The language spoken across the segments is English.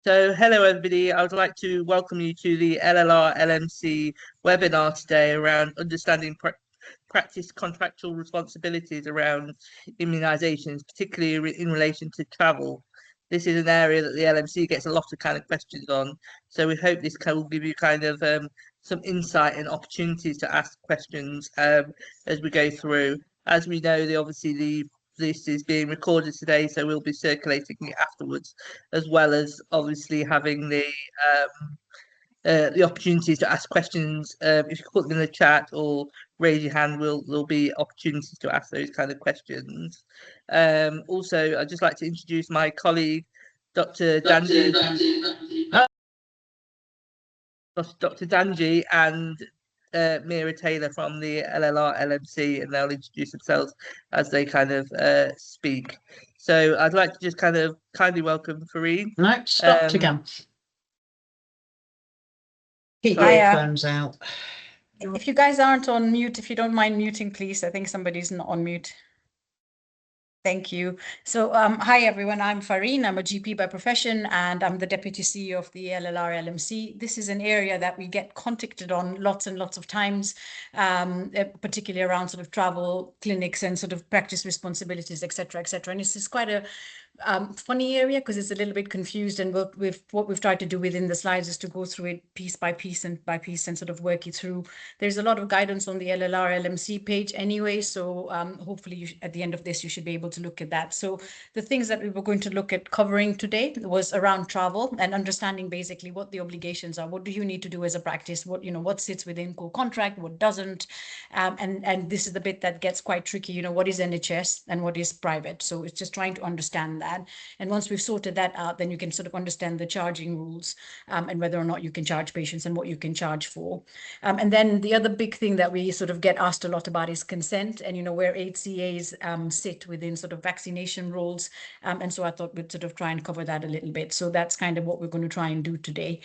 So, hello everybody. I would like to welcome you to the LLR LMC webinar today around understanding practice contractual responsibilities around immunisations, particularly in relation to travel. This is an area that the LMC gets a lot of kind of questions on. So we hope this will give you kind of some insight and opportunities to ask questions as we go through. As we know, this is being recorded today, so we'll be circulating it afterwards, as well as obviously having the opportunities to ask questions. If you put them in the chat or raise your hand, there'll be opportunities to ask those kind of questions. Also, I'd just like to introduce my colleague, Dr. Danji. Dr. Danji and Mira Taylor from the LLR LMC, and they'll introduce themselves as they kind of speak. So I'd like to just kind of kindly welcome Farine. No, stopped again. Keep your phones out. If you guys aren't on mute, if you don't mind muting, please. I think somebody's not on mute. Thank you. So hi, everyone. I'm Farine. I'm a GP by profession, and I'm the Deputy CEO of the LLR LMC. This is an area that we get contacted on lots and lots of times, particularly around sort of travel clinics and sort of practice responsibilities, et cetera, et cetera. And this is quite a funny area because it's a little bit confused, and what we've tried to do within the slides is to go through it piece by piece and sort of work you through. There's a lot of guidance on the LLR LMC page anyway, so hopefully at the end of this you should be able to look at that. So the things that we were going to look at covering today was around travel and understanding basically what the obligations are. What do you need to do as a practice? What sits within core contract, what doesn't, and this is the bit that gets quite tricky. What is NHS and what is private? So it's just trying to understand that. And once we've sorted that out, then you can sort of understand the charging rules and whether or not you can charge patients and what you can charge for. And then the other big thing that we sort of get asked a lot about is consent, and where HCAs sit within sort of vaccination rules. And so I thought we'd sort of try and cover that a little bit. So that's kind of what we're going to try and do today.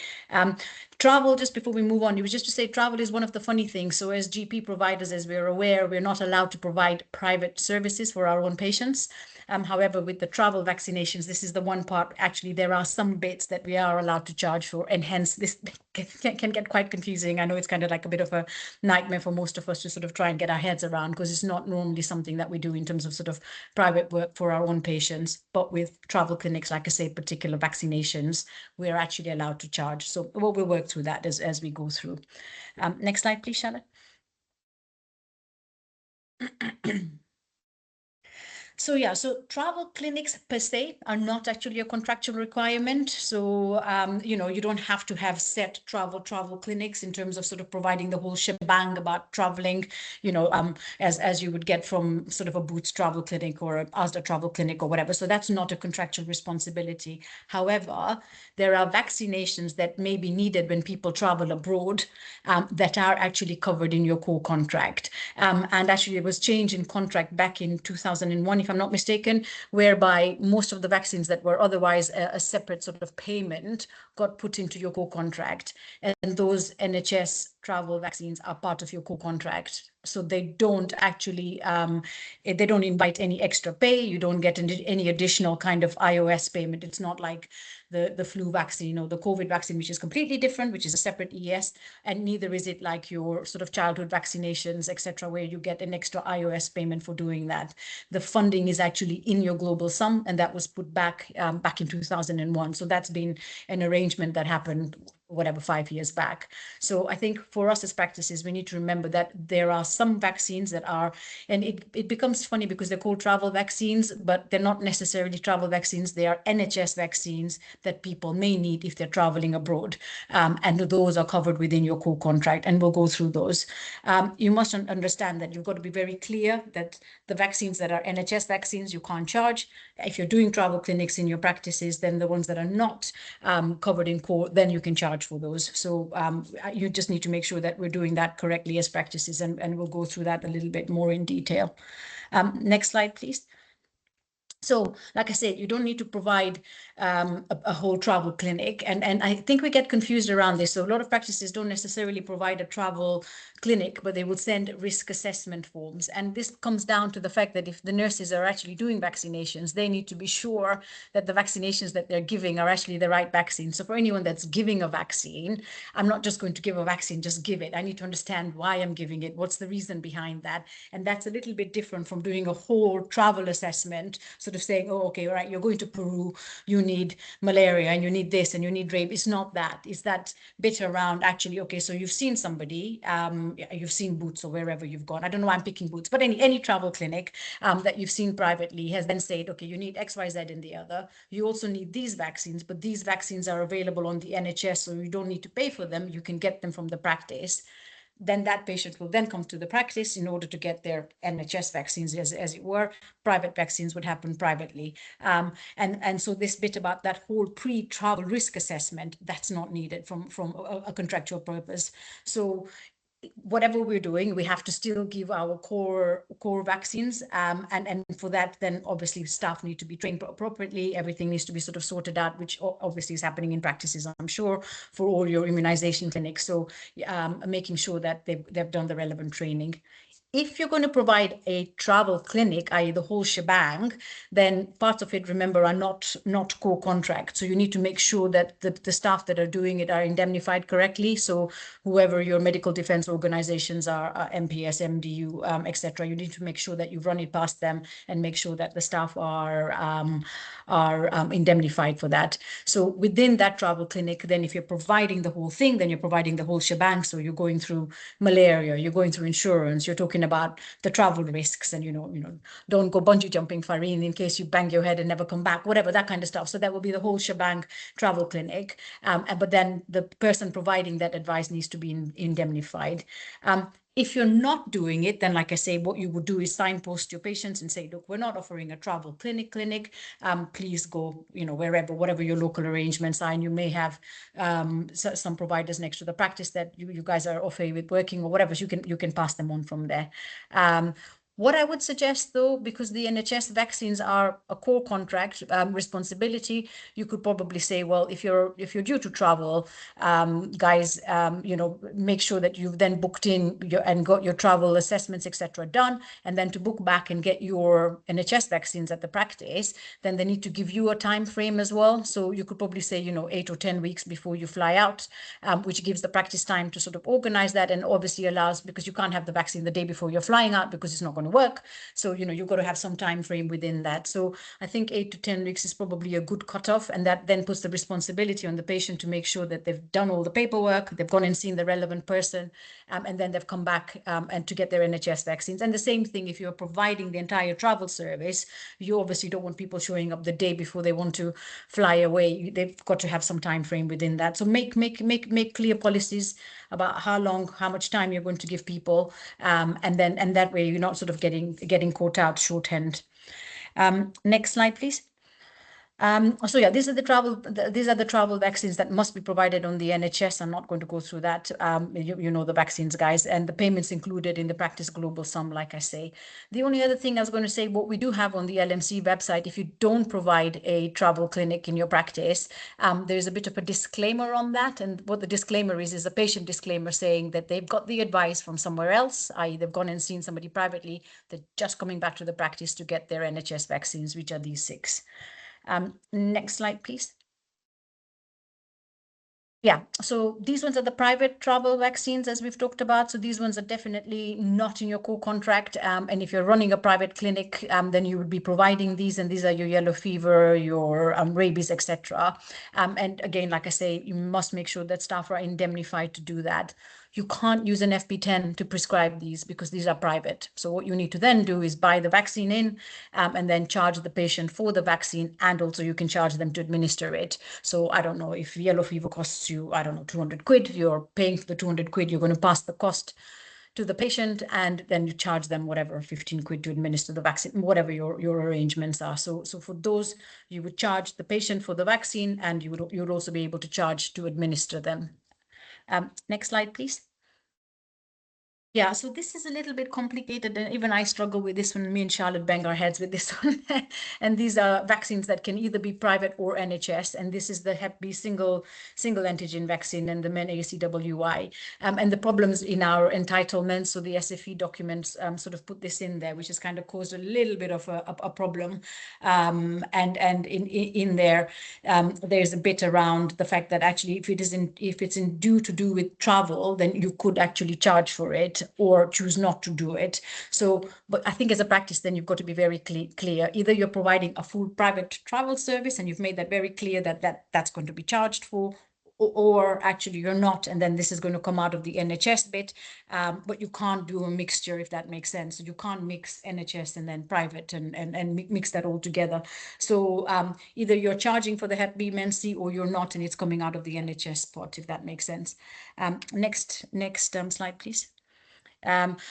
Travel, just before we move on, it was just to say travel is one of the funny things. So as GP providers, as we're aware, we're not allowed to provide private services for our own patients. However, with the travel vaccinations, this is the one part, actually, there are some bits that we are allowed to charge for, and hence this can get quite confusing. I know it's kind of like a bit of a nightmare for most of us to sort of try and get our heads around, because it's not normally something that we do in terms of sort of private work for our own patients. But with travel clinics, like I say, particular vaccinations, we're actually allowed to charge. So we'll work through that as we go through. Next slide, please, Charlotte. So yeah, so travel clinics per se are not actually a contractual requirement. So, you don't have to have set travel clinics in terms of sort of providing the whole shebang about traveling, as you would get from sort of a Boots travel clinic or a Asda travel clinic or whatever. So that's not a contractual responsibility. However, there are vaccinations that may be needed when people travel abroad that are actually covered in your core contract. And actually, there was change in contract back in 2001, if I'm not mistaken, whereby most of the vaccines that were otherwise a separate sort of payment got put into your core contract. And those NHS travel vaccines are part of your core contract. So they don't actually, they don't invite any extra pay. You don't get any additional kind of IOS payment. It's not like the flu vaccine or the COVID vaccine, which is completely different, which is a separate ES, and neither is it like your sort of childhood vaccinations, etc., where you get an extra IOS payment for doing that. The funding is actually in your global sum, and that was put back in 2001. So that's been an arrangement that happened, 5 years back. So I think for us as practices, we need to remember that there are some vaccines that are, and it becomes funny because they're called travel vaccines, but they're not necessarily travel vaccines. They are NHS vaccines that people may need if they're traveling abroad. And those are covered within your core contract, and we'll go through those. You must understand that you've got to be very clear that the vaccines that are NHS vaccines, you can't charge. If you're doing travel clinics in your practices, then the ones that are not covered in core, then you can charge for those. So you just need to make sure that we're doing that correctly as practices, and we'll go through that a little bit more in detail. Next slide, please. So, like I said, you don't need to provide a whole travel clinic. And I think we get confused around this. So a lot of practices don't necessarily provide a travel clinic, but they will send risk assessment forms. And this comes down to the fact that if the nurses are actually doing vaccinations, they need to be sure that the vaccinations that they're giving are actually the right vaccine. So for anyone that's giving a vaccine, I'm not just going to give a vaccine, just give it. I need to understand why I'm giving it. What's the reason behind that? And that's a little bit different from doing a whole travel assessment, sort of saying, oh, okay, all right, you're going to Peru, you need malaria and you need this and you need rabies. It's not that. It's that bit around actually, okay, so you've seen somebody, you've seen Boots or wherever you've gone. I don't know why I'm picking Boots, but any travel clinic that you've seen privately has then said, okay, you need X, Y, Z and the other. You also need these vaccines, but these vaccines are available on the NHS, so you don't need to pay for them. You can get them from the practice. Then that patient will then come to the practice in order to get their NHS vaccines, as it were. Private vaccines would happen privately. And so this bit about that whole pre-travel risk assessment, that's not needed from a contractual purpose. So whatever we're doing, we have to still give our core vaccines. And for that, then obviously staff need to be trained appropriately. Everything needs to be sort of sorted out, which obviously is happening in practices, I'm sure, for all your immunization clinics. So making sure that they've done the relevant training. If you're going to provide a travel clinic, i.e. the whole shebang, then parts of it, remember, are not core contract. So you need to make sure that the staff that are doing it are indemnified correctly. So whoever your medical defense organizations are, MPS, MDU, etc., you need to make sure that you've run it past them and make sure that the staff are indemnified for that. So within that travel clinic, then if you're providing the whole thing, then you're providing the whole shebang. So you're going through malaria, you're going through insurance, you're talking about the travel risks, and don't go bungee jumping, Farine, in case you bang your head and never come back, whatever, that kind of stuff. So that will be the whole shebang travel clinic. But then the person providing that advice needs to be indemnified. If you're not doing it, then like I say, what you would do is signpost your patients and say, look, we're not offering a travel clinic. Please go, wherever, whatever your local arrangements are. And you may have some providers next to the practice that you guys are okay with working or whatever. So you can pass them on from there. What I would suggest, though, because the NHS vaccines are a core contract responsibility, you could probably say, well, if you're due to travel, guys, make sure that you've then booked in and got your travel assessments, etc., done, and then to book back and get your NHS vaccines at the practice, then they need to give you a time frame as well. So you could probably say, 8 or 10 weeks before you fly out, which gives the practice time to sort of organize that, and obviously allows, because you can't have the vaccine the day before you're flying out because it's not going to work. So, you've got to have some time frame within that. So I think 8 to 10 weeks is probably a good cutoff. And that then puts the responsibility on the patient to make sure that they've done all the paperwork, they've gone and seen the relevant person, and then they've come back and to get their NHS vaccines. And the same thing, if you're providing the entire travel service, you obviously don't want people showing up the day before they want to fly away. They've got to have some time frame within that. So make clear policies about how much time you're going to give people, and that way you're not sort of getting caught out shorthand. Next slide, please. So yeah, these are the travel vaccines that must be provided on the NHS. I'm not going to go through that. The vaccines, guys, and the payments included in the practice global sum, like I say. The only other thing I was going to say, what we do have on the LMC website, if you don't provide a travel clinic in your practice, there's a bit of a disclaimer on that. And what the disclaimer is a patient disclaimer saying that they've got the advice from somewhere else, i.e. they've gone and seen somebody privately, they're just coming back to the practice to get their NHS vaccines, which are these 6. Next slide, please. Yeah, so these ones are the private travel vaccines, as we've talked about. So these ones are definitely not in your core contract. And if you're running a private clinic, then you would be providing these, and these are your yellow fever, your rabies, etc. And again, like I say, you must make sure that staff are indemnified to do that. You can't use an FP10 to prescribe these because these are private. So what you need to then do is buy the vaccine in, and then charge the patient for the vaccine, and also you can charge them to administer it. So I don't know, if yellow fever costs you, 200 quid, you're paying for the 200 quid, you're going to pass the cost to the patient, and then you charge them whatever, 15 quid to administer the vaccine, whatever your arrangements are. So for those, you would charge the patient for the vaccine, and you would also be able to charge to administer them. Next slide, please. Yeah, so this is a little bit complicated, and even I struggle with this one. Me and Charlotte bang our heads with this one. And these are vaccines that can either be private or NHS, and this is the Hep B single antigen vaccine and the MenACWY. And the problems in our entitlements, so the SFE documents sort of put this in there, which has kind of caused a little bit of a problem. And in there, there's a bit around the fact that actually, if it's due to do with travel, then you could actually charge for it or choose not to do it. So, but I think as a practice, then you've got to be very clear. Either you're providing a full private travel service and you've made that very clear that that's going to be charged for, or actually you're not, and then this is going to come out of the NHS bit, but you can't do a mixture, if that makes sense. So you can't mix NHS and then private and mix that all together. So either you're charging for the Hep B Men C or you're not, and it's coming out of the NHS pot, if that makes sense. Next slide, please.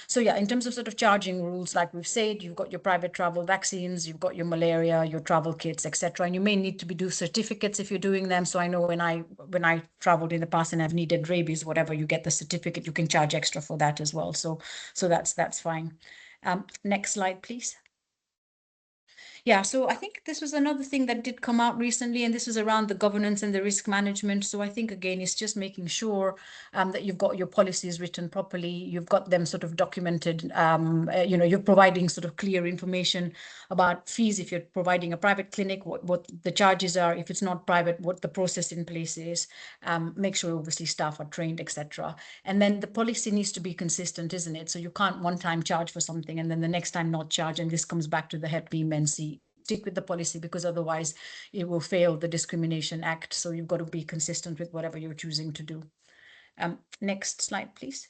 So yeah, in terms of sort of charging rules, like we've said, you've got your private travel vaccines, you've got your malaria, your travel kits, etc. And you may need to do certificates if you're doing them. So I know when I traveled in the past and I've needed rabies, whatever, you get the certificate, you can charge extra for that as well. So that's fine. Next slide, please. Yeah, so I think this was another thing that did come out recently, and this was around the governance and the risk management. So I think, again, it's just making sure that you've got your policies written properly, you've got them sort of documented, you're providing sort of clear information about fees if you're providing a private clinic, what the charges are, if it's not private, what the process in place is, make sure obviously staff are trained, etc. And then the policy needs to be consistent, isn't it? So you can't one time charge for something and then the next time not charge, and this comes back to the Hep B Men C. Stick with the policy, because otherwise it will fail the Discrimination Act. So you've got to be consistent with whatever you're choosing to do. Next slide, please.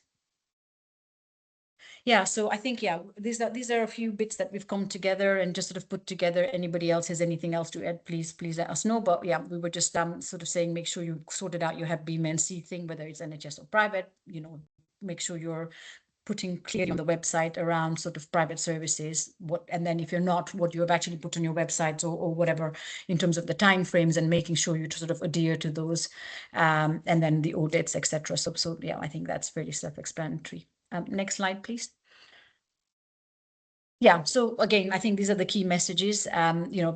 Yeah, so I think, yeah, these are a few bits that we've come together and just sort of put together. Anybody else has anything else to add, please let us know. But yeah, we were just sort of saying, make sure you sorted out your Hep B Men C thing, whether it's NHS or private, make sure you're putting clearly on the website around sort of private services, and then if you're not, what you have actually put on your website or whatever in terms of the timeframes, and making sure you sort of adhere to those, and then the audits, etc. So yeah, I think that's fairly self-explanatory. Next slide, please. Yeah, so again, I think these are the key messages.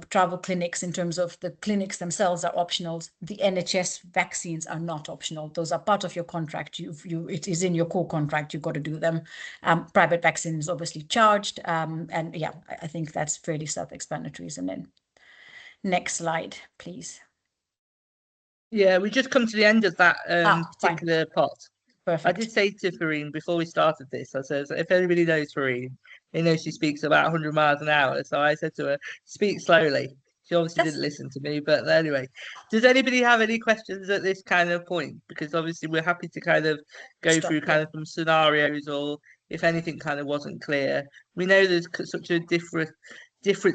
Travel clinics, in terms of the clinics themselves, are optional. The NHS vaccines are not optional. Those are part of your contract. It is in your core contract. You've got to do them. Private vaccines obviously charged. And yeah, I think that's fairly self-explanatory. And then next slide, please. Yeah, we just come to the end of that particular part. Perfect. I did say to Farine before we started this, I said, if anybody knows Farine, they know she speaks about 100 miles an hour. So I said to her, speak slowly. She obviously didn't listen to me, but anyway, does anybody have any questions at this kind of point? Because obviously we're happy to kind of go through kind of some scenarios, or if anything kind of wasn't clear. We know there's such a different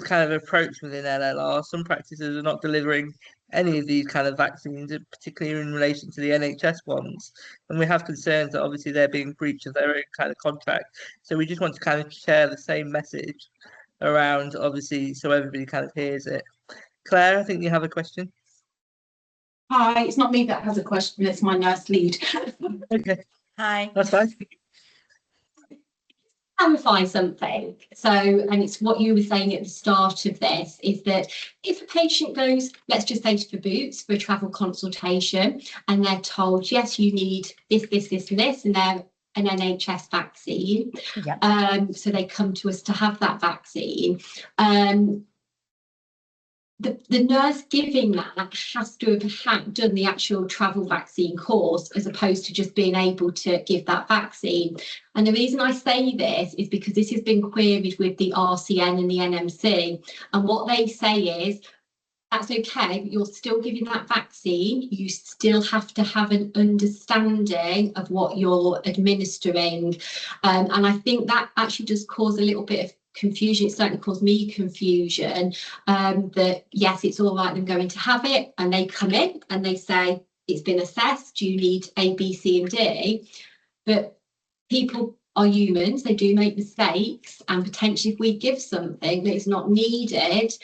kind of approach within LLR. Some practices are not delivering any of these kind of vaccines, particularly in relation to the NHS ones. And we have concerns that obviously they're being breached of their own kind of contract. So we just want to kind of share the same message around, obviously, so everybody kind of hears it. Claire, I think you have a question. Hi, it's not me that has a question, it's my nurse lead. Okay. Hi. That's fine. Clarify something. So, and it's what you were saying at the start of this, is that if a patient goes, let's just say to the Boots for a travel consultation, and they're told, yes, you need this, and this, and they're an NHS vaccine. Yeah. So they come to us to have that vaccine. The nurse giving that has to have done the actual travel vaccine course, as opposed to just being able to give that vaccine. And the reason I say this is because this has been queried with the RCN and the NMC. And what they say is, that's okay, but you're still giving that vaccine. You still have to have an understanding of what you're administering. And I think that actually does cause a little bit of confusion. It certainly caused me confusion, that yes, it's all right them going to have it, and they come in and they say it's been assessed, do you need A, B, C and D? But people are humans, they do make mistakes, and potentially if we give something that is not needed,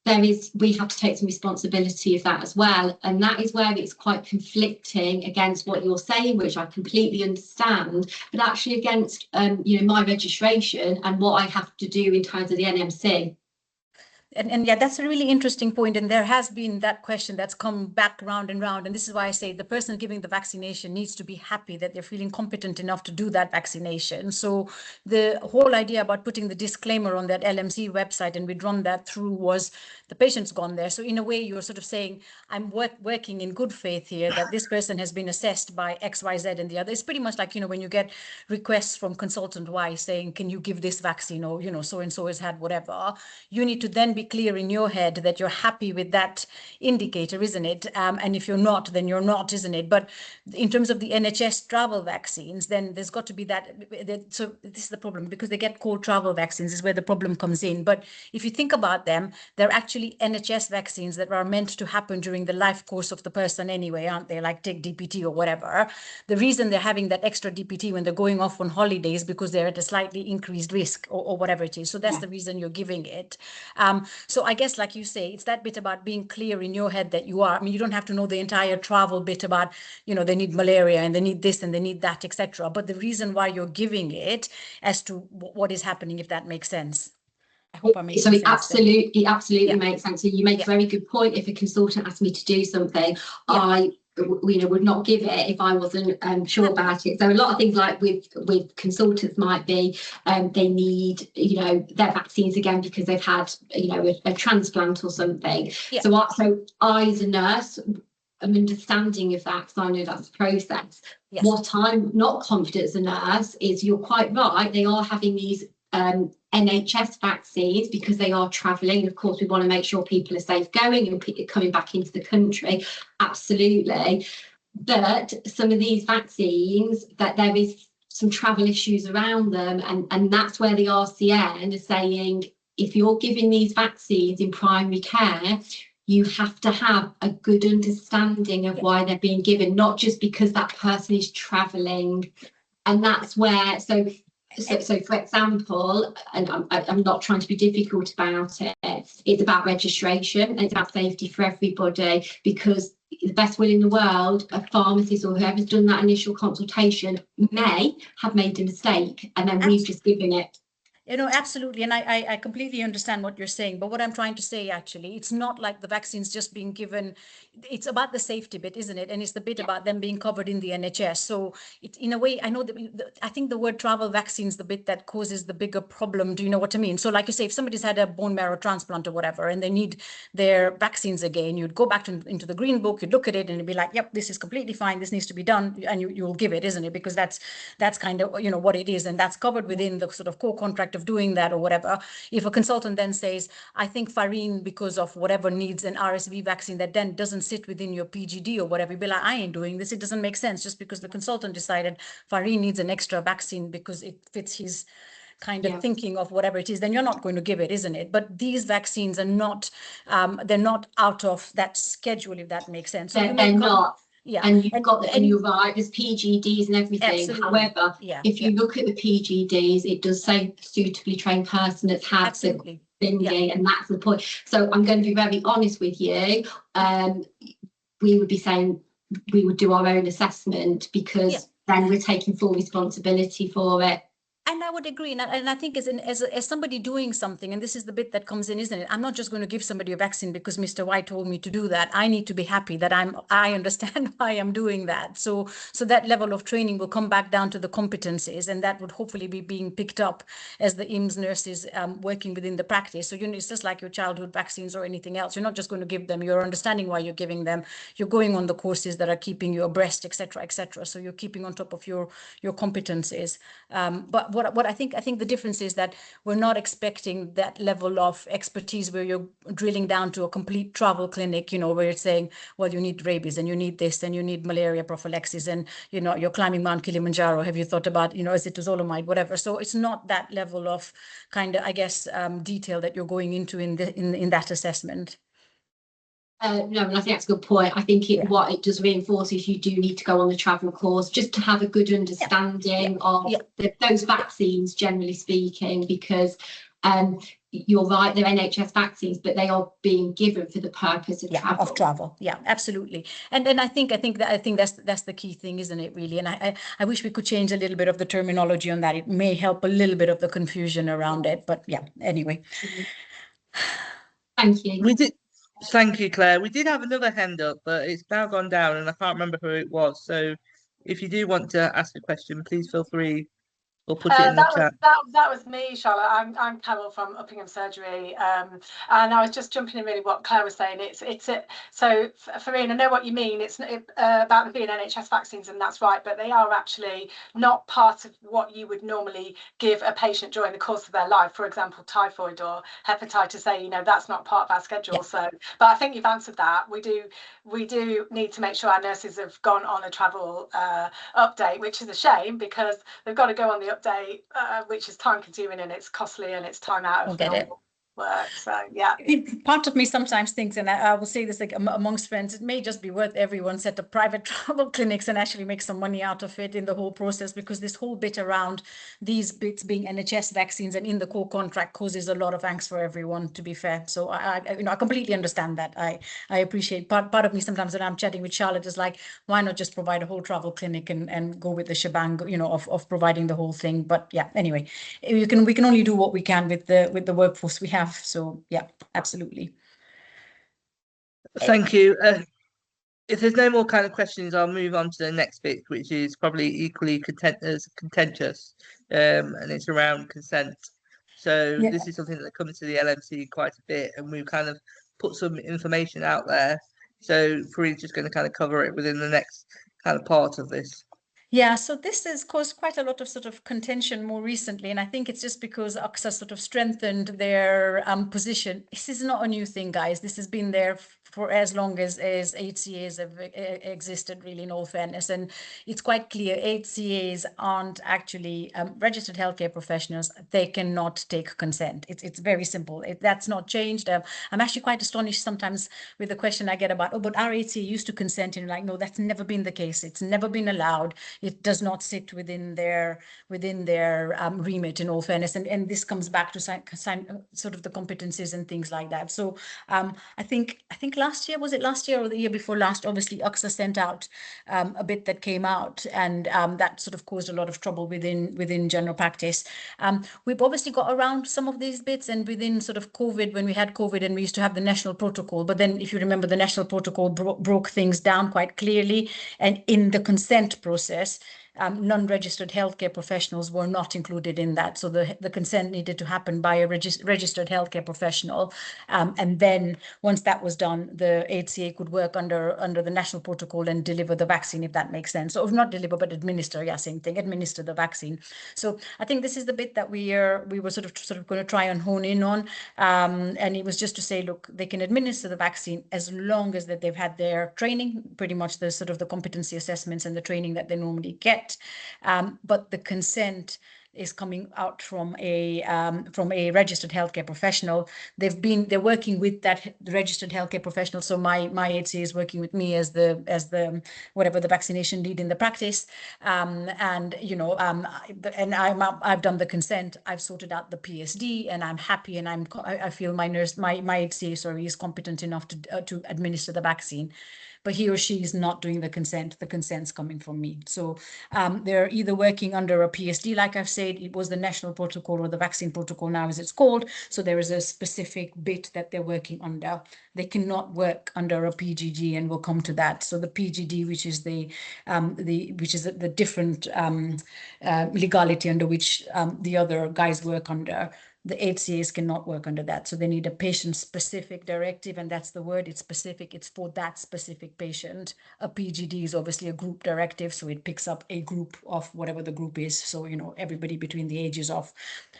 we have to take some responsibility of that as well. And that is where it's quite conflicting against what you're saying, which I completely understand, but actually against, my registration and what I have to do in terms of the NMC. And yeah, that's a really interesting point. And there has been that question that's come back round and round. And this is why I say the person giving the vaccination needs to be happy that they're feeling competent enough to do that vaccination. So the whole idea about putting the disclaimer on that LMC website, and we'd run that through, was the patient's gone there. So in a way, you're sort of saying, I'm working in good faith here, that this person has been assessed by X, Y, Z, and the other. It's pretty much like, when you get requests from consultant Y saying, can you give this vaccine, or, so-and-so has had whatever, you need to then be clear in your head that you're happy with that indicator, isn't it? And if you're not, then you're not, isn't it? But in terms of the NHS travel vaccines, then there's got to be that. So this is the problem, because they get called travel vaccines, is where the problem comes in. But if you think about them, they're actually NHS vaccines that are meant to happen during the life course of the person anyway, aren't they? Like take DPT or whatever. The reason they're having that extra DPT when they're going off on holidays, because they're at a slightly increased risk, or whatever it is. So that's the reason you're giving it. So I guess, like you say, it's that bit about being clear in your head that you are. I mean, you don't have to know the entire travel bit about, they need malaria and they need this and they need that, etc. But the reason why you're giving it as to what is happening, if that makes sense. I hope I'm making sense. It absolutely makes sense. So you make a very good point. If a consultant asked me to do something, I would not give it if I wasn't sure about it. So a lot of things, like with consultants, might be they need their vaccines again because they've had a transplant or something. So I as a nurse, I'm understanding of that, because I know that's a process. What I'm not confident as a nurse is, you're quite right, they are having these NHS vaccines because they are travelling. Of course, we want to make sure people are safe going and coming back into the country. Absolutely. But some of these vaccines, that there is some travel issues around them, and that's where the RCN is saying, if you're giving these vaccines in primary care, you have to have a good understanding of why they're being given, not just because that person is travelling. And that's where, so for example, and I'm not trying to be difficult about it, it's about registration and it's about safety for everybody, because the best will in the world, a pharmacist or whoever's done that initial consultation may have made a mistake, and then we've just given it. Absolutely. And I completely understand what you're saying. But what I'm trying to say, actually, it's not like the vaccine's just being given. It's about the safety bit, isn't it? And it's the bit about them being covered in the NHS. So in a way, I know that I think the word travel vaccine is the bit that causes the bigger problem. Do you know what I mean? So like you say, if somebody's had a bone marrow transplant or whatever, and they need their vaccines again, you'd go back into the green book, you'd look at it and it'd be like, yep, this is completely fine. This needs to be done. And you'll give it, isn't it? Because that's kind of, what it is. And that's covered within the sort of core contract of doing that or whatever. If a consultant then says, I think Farine, because of whatever, needs an RSV vaccine that then doesn't sit within your PGD or whatever, you'd be like, I ain't doing this. It doesn't make sense, just because the consultant decided Farine needs an extra vaccine because it fits his kind of thinking of whatever it is, then you're not going to give it, isn't it? But these vaccines are not, they're not out of that schedule, if that makes sense. So they're not. Yeah, and you're right, there's PGDs and everything. Absolutely. However, if you look at the PGDs, it does say suitably trained person that's had the thingy, and that's the point. So I'm going to be very honest with you. We would be saying we would do our own assessment, because then we're taking full responsibility for it. And I would agree. And I think as somebody doing something, and this is the bit that comes in, isn't it? I'm not just going to give somebody a vaccine because Mr. White told me to do that. I need to be happy that I understand why I'm doing that. So that level of training will come back down to the competencies, and that would hopefully be being picked up as the IMS nurses working within the practice. So, it's just like your childhood vaccines or anything else. You're not just going to give them. You're understanding why you're giving them. You're going on the courses that are keeping you abreast, etc., etc. So you're keeping on top of your competencies. But what I think the difference is that we're not expecting that level of expertise where you're drilling down to a complete travel clinic, where you're saying, well, you need rabies and you need this and you need malaria prophylaxis and, you're climbing Mount Kilimanjaro. Have you thought about, azithromycin, whatever? So it's not that level of kind of, I guess, detail that you're going into in that assessment. No, and I think that's a good point. I think what it does reinforce is you do need to go on the travel course just to have a good understanding of those vaccines, generally speaking, because You're right, they're NHS vaccines, but they are being given for the purpose of travel. Of travel. Yeah, absolutely. And I think that's the key thing, isn't it, really? And I wish we could change a little bit of the terminology on that. It may help a little bit of the confusion around it. But yeah, anyway. Thank you. Thank you, Claire. We did have another hand up, but it's now gone down and I can't remember who it was. So if you do want to ask a question, please feel free or put it in the chat. That was me, Charlotte. I'm Carol from Uppingham Surgery, and I was just jumping in really what Claire was saying. So Farine, I know what you mean. It's about them being NHS vaccines, and that's right, but they are actually not part of what you would normally give a patient during the course of their life. For example, typhoid or hepatitis A. You know, that's not part of our schedule. Yeah. So, but I think you've answered that. We do need to make sure our nurses have gone on a travel update, which is a shame because they've got to go on the update, which is time consuming and it's costly and it's time out of normal work. So yeah, part of me sometimes thinks, and I will say this like amongst friends, it may just be worth everyone set up private travel clinics and actually make some money out of it in the whole process, because this whole bit around these bits being NHS vaccines and in the core contract causes a lot of angst for everyone, to be fair. So I completely understand that. I appreciate part of me sometimes when I'm chatting with Charlotte is like, why not just provide a whole travel clinic and go with the shebang, of providing the whole thing. But yeah, anyway, we can only do what we can with the workforce we have. So yeah, absolutely. Thank you. If there's no more kind of questions, I'll move on to the next bit, which is probably equally contentious, and it's around consent. So this is something that comes to the LMC quite a bit, and we've kind of put some information out there. So Farine's just going to kind of cover it within the next kind of part of this. Yeah, so this has caused quite a lot of sort of contention more recently, and I think it's just because AXA sort of strengthened their position. This is not a new thing, guys. This has been there for as long as HCAs have existed, really, in all fairness. And it's quite clear HCAs aren't actually registered healthcare professionals. They cannot take consent. It's very simple. That's not changed. I'm actually quite astonished sometimes with the question I get about, oh, but our HCA used to consent, and like, no, that's never been the case. It's never been allowed. It does not sit within their remit, in all fairness, and this comes back to sort of the competencies and things like that. So I think last year, was it last year or the year before last? Obviously, AXA sent out a bit that came out, and that sort of caused a lot of trouble within general practice. We've obviously got around some of these bits, and within sort of COVID, when we had COVID, and we used to have the national protocol. But then, if you remember, the national protocol broke things down quite clearly, and in the consent process, non-registered healthcare professionals were not included in that. So the consent needed to happen by a registered healthcare professional. And then once that was done, the HCA could work under the national protocol and deliver the vaccine, if that makes sense. Or not deliver, but administer, yeah, same thing, administer the vaccine. So I think this is the bit that we were sort of going to try and hone in on. And it was just to say, look, they can administer the vaccine as long as that they've had their training, pretty much the sort of the competency assessments and the training that they normally get. But the consent is coming out from a registered healthcare professional. They're working with that registered healthcare professional. So my HCA is working with me as the whatever the vaccination lead in the practice, and I've done the consent. I've sorted out the PSD, and I'm happy, and I feel my HCA is competent enough to administer the vaccine. But he or she is not doing the consent. The consent's coming from me. So they're either working under a PSD, like I've said, it was the national protocol or the vaccine protocol now as it's called. So there is a specific bit that they're working under. They cannot work under a PGD, and we'll come to that. So the PGD, which is the different legality under which the other guys work under, the HCAs cannot work under that. So they need a patient-specific directive, and that's the word. It's specific. It's for that specific patient. A PGD is obviously a group directive, so it picks up a group of whatever the group is. So, everybody between the ages of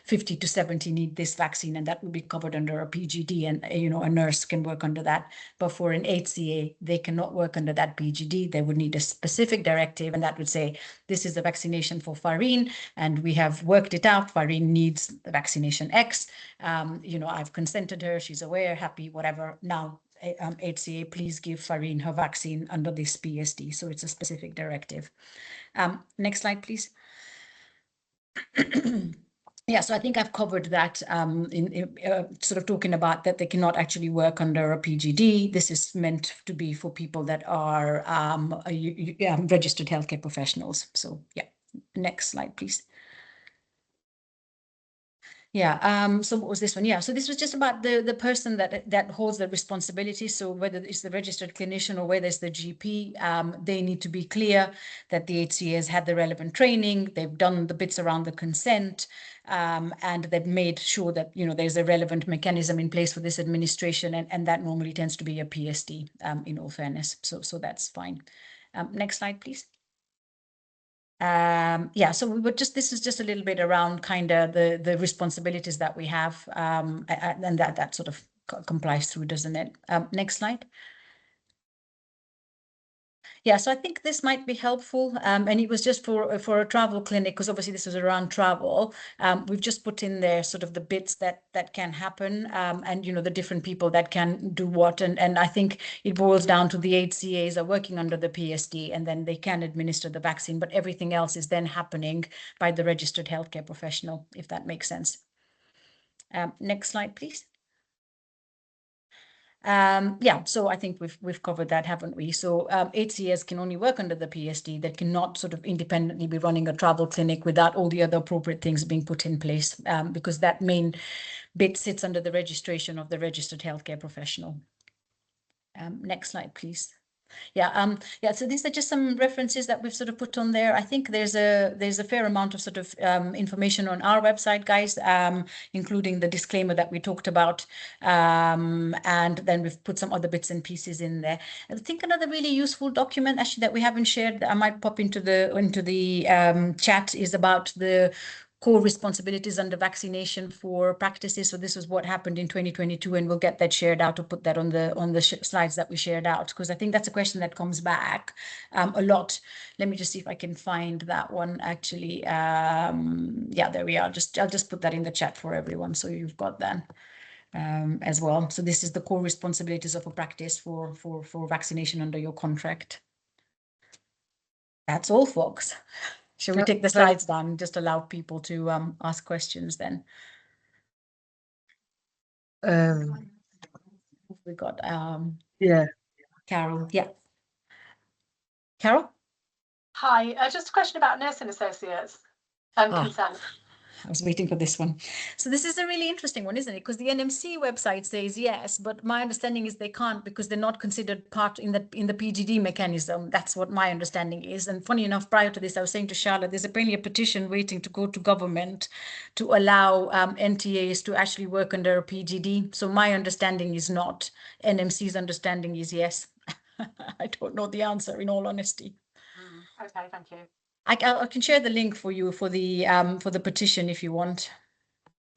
50 to 70 need this vaccine, and that will be covered under a PGD, and, a nurse can work under that. But for an HCA, they cannot work under that PGD. They would need a specific directive, and that would say, this is the vaccination for Farine, and we have worked it out. Farine needs the vaccination X. I've consented her. She's aware, happy, whatever. Now, HCA, please give Farine her vaccine under this PSD. So it's a specific directive. Next slide, please. Yeah, so I think I've covered that in sort of talking about that they cannot actually work under a PGD. This is meant to be for people that are registered healthcare professionals. So yeah, next slide, please. Yeah, so what was this one? Yeah, so this was just about the person that holds the responsibility. So whether it's the registered clinician or whether it's the GP, they need to be clear that the HCA has had the relevant training, they've done the bits around the consent, and they've made sure that, you know, there's a relevant mechanism in place for this administration, and that normally tends to be a PSD, in all fairness. So that's fine. Next slide, please. Yeah, so we would this is just a little bit around kind of the responsibilities that we have, and that sort of complies through, doesn't it? Next slide. Yeah, so I think this might be helpful, and it was just for a travel clinic, because obviously this is around travel. We've just put in there sort of the bits that can happen, and you know, the different people that can do what, and I think it boils down to the HCAs are working under the PSD, and then they can administer the vaccine, but everything else is then happening by the registered healthcare professional, if that makes sense. Next slide, please. Yeah, so I think we've covered that, haven't we? So HCAs can only work under the PSD. That cannot sort of independently be running a travel clinic without all the other appropriate things being put in place, because that main bit sits under the registration of the registered healthcare professional. Next slide, please. Yeah, yeah, so these are just some references that we've sort of put on there. I think there's a fair amount of sort of information on our website, guys, including the disclaimer that we talked about, and then we've put some other bits and pieces in there. I think another really useful document actually that we haven't shared that I might pop into the chat is about the core responsibilities under vaccination for practices. So this is what happened in 2022, and we'll get that shared out or put that on the slides that we shared out, because I think that's a question that comes back a lot. Let me just see if I can find that one actually. Yeah, there we are. I'll just put that in the chat for everyone, so you've got that as well. So this is the core responsibilities of a practice for vaccination under your contract. That's all, folks. Shall we take the slides down and just allow people to ask questions then? We got yeah, Carol. Yeah, Carol. Hi, just a question about nursing associates and consent. I was waiting for this one. So this is a really interesting one, isn't it? Because the NMC website says yes, but my understanding is they can't because they're not considered part in the PGD mechanism. That's what my understanding is. And funny enough, prior to this, I was saying to Charlotte, there's apparently a petition waiting to go to government to allow NTAs to actually work under a PGD. So my understanding is not. NMC's understanding is yes. I don't know the answer, in all honesty. Okay, thank you. I can share the link for you for the petition if you want.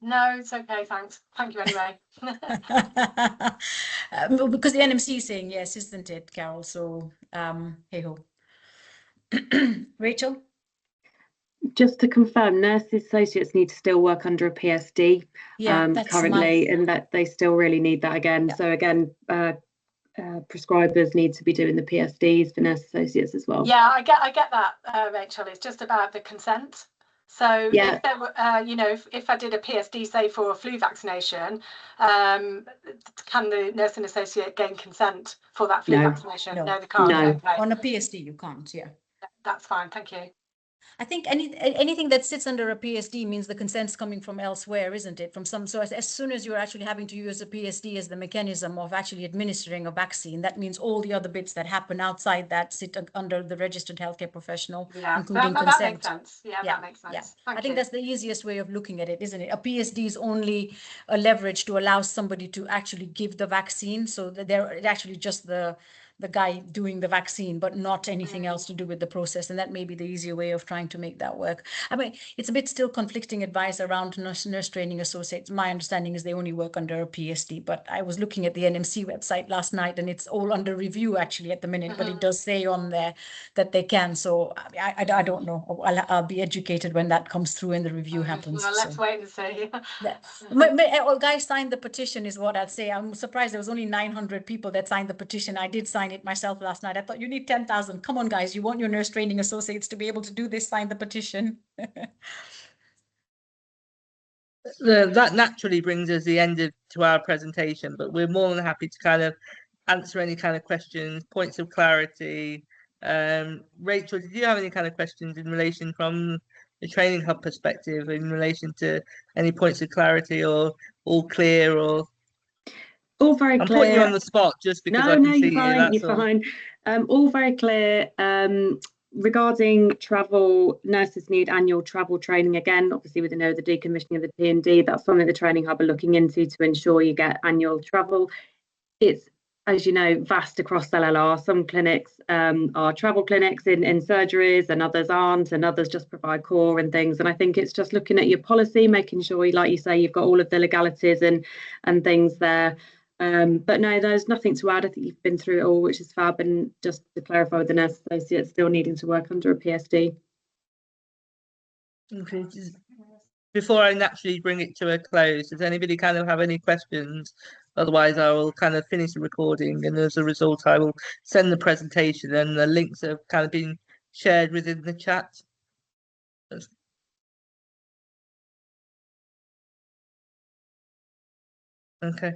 No, it's okay, thanks. Thank you anyway. Because the NMC is saying yes, isn't it, Carol? So hey ho. Rachel? Just to confirm, nurse associates need to still work under a PSD currently, and that they still really need that again. Yeah. So again, prescribers need to be doing the PSDs for nurse associates as well. Yeah, I get that, Rachel. It's just about the consent. So yeah. If there were, you know, if I did a PSD, say for a flu vaccination, can the nursing associate gain consent for that flu vaccination? No, they can't. No. Okay. On a PSD, you can't. Yeah. That's fine. Thank you. I think anything that sits under a PSD means the consent's coming from elsewhere, isn't it? From some source. As soon as you're actually having to use a PSD as the mechanism of actually administering a vaccine, that means all the other bits that happen outside that sit under the registered healthcare professional, including consent. That makes sense. Yeah, that makes sense. Yeah. I think that's the easiest way of looking at it, isn't it? A PSD is only a leverage to allow somebody to actually give the vaccine, so that they're actually just the guy doing the vaccine, but not anything else to do with the process. And that may be the easier way of trying to make that work. I mean, it's a bit still conflicting advice around nurse training associates. My understanding is they only work under a PSD, but I was looking at the NMC website last night and it's all under review actually at the minute, but it does say on there that they can. So I don't know. I'll be educated when that comes through and the review happens. Well, let's wait and see. Guys signed the petition is what I'd say. I'm surprised there was only 900 people that signed the petition. I did sign it myself last night. I thought you need 10,000. Come on, guys. You want your nurse training associates to be able to do this, sign the petition. that naturally brings us the end to our presentation, but we're more than happy to kind of answer any kind of questions, points of clarity. Rachel, did you have any kind of questions in relation from the training hub perspective in relation to any points of clarity, or all clear, or? All very clear. I'm putting you on the spot just because I can see you. You're fine. All very clear. Regarding travel, nurses need annual travel training again. Obviously, with the decommissioning of the T&D, that's something the Training Hub are looking into to ensure you get annual travel. It's, as you know, vast across LLR. Some clinics are travel clinics in surgeries, and others aren't, and others just provide core and things. And I think it's just looking at your policy, making sure, like you say, you've got all of the legalities and things there. But no, there's nothing to add. I think you've been through it all, which is fab. And just to clarify, with the nurse associates still needing to work under a PSD. Okay. Before I naturally bring it to a close, does anybody kind of have any questions? Otherwise, I will kind of finish the recording, and as a result, I will send the presentation, and the links have kind of been shared within the chat. Okay.